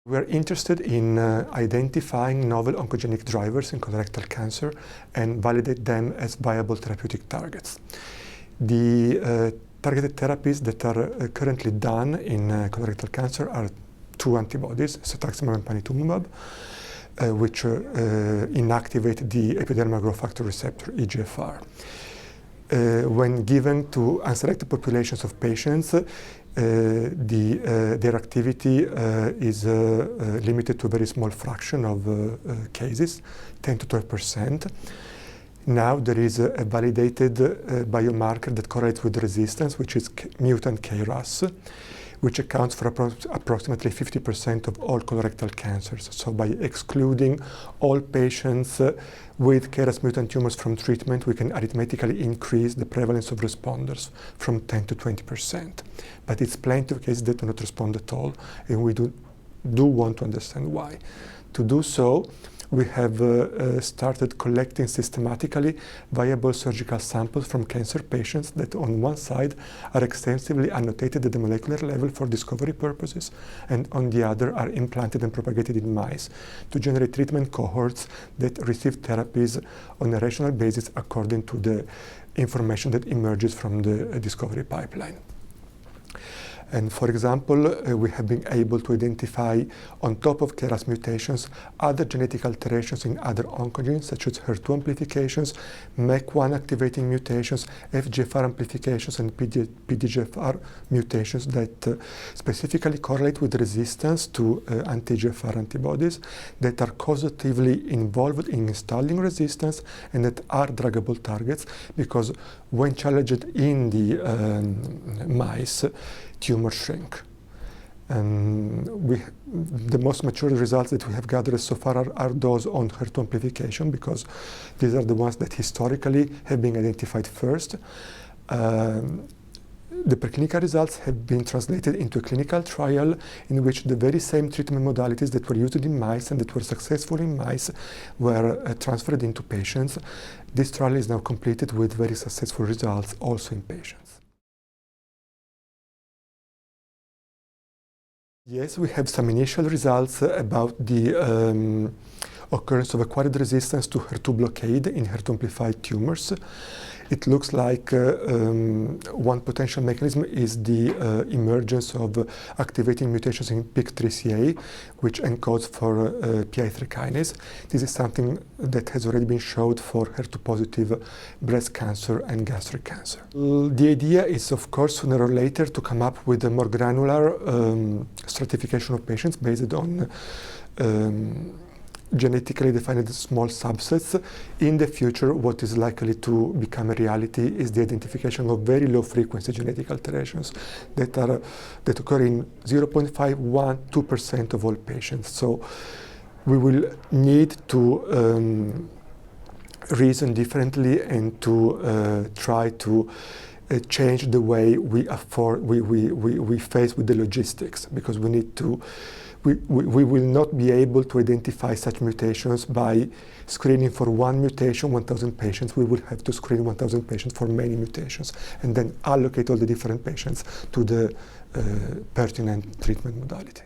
We're interested in identifying novel oncogenic drivers in colorectal cancer and validate them as viable therapeutic targets. The targeted therapies that are currently done in colorectal cancer are two antibodies, cetuximab and panitumumab, which inactivate the epidermal growth factor receptor, EGFR. When given to unselected populations of patients, their activity is limited to a very small fraction of cases, 10 to 12%. Now there is a validated biomarker that correlates with resistance, which is mutant KRAS, which accounts for approximately 50% of all colorectal cancers. So by excluding all patients with KRAS mutant tumors from treatment, we can arithmetically increase the prevalence of responders from 10 to 20%. But it's plenty of cases that do not respond at all, and we do want to understand why. To do so, we have started collecting systematically viable surgical samples from cancer patients that on one side are extensively annotated at the molecular level for discovery purposes, and on the other are implanted and propagated in mice to generate treatment cohorts that receive therapies on a rational basis according to the information that emerges from the discovery pipeline. And for example, we have been able to identify, on top of KRAS mutations, other genetic alterations in other oncogenes, such as HER2 amplifications, MEK1 activating mutations, FGFR amplifications, and PDGFR mutations that specifically correlate with resistance to anti-EGFR antibodies that are causatively involved in installing resistance and that are druggable targets, because when challenged in the mice, tumors shrink. And the most mature results that we have gathered so far are those on HER2 amplification, because these are the ones that historically have been identified first. The preclinical results have been translated into a clinical trial in which the very same treatment modalities that were used in mice and that were successful in mice were transferred into patients. This trial is now completed with very successful results also in patients. Yes, we have some initial results about the occurrence of acquired resistance to HER2 blockade in HER2 amplified tumors. It looks like one potential mechanism is the emergence of activating mutations in PIK3CA, which encodes for PI3 kinase. This is something that has already been showed for HER2 positive breast cancer and gastric cancer. The idea is, of course, sooner or later to come up with a more granular stratification of patients based on genetically defined small subsets. In the future, what is likely to become a reality is the identification of very low frequency genetic alterations that occur in 0.5, 1, 2% of all patients. So we will need to reason differently and to try to change the way we face with the logistics, because we need to. We will not be able to identify such mutations by screening for one mutation, 1,000 patients. We will have to screen 1,000 patients for many mutations and then allocate all the different patients to the pertinent treatment modality.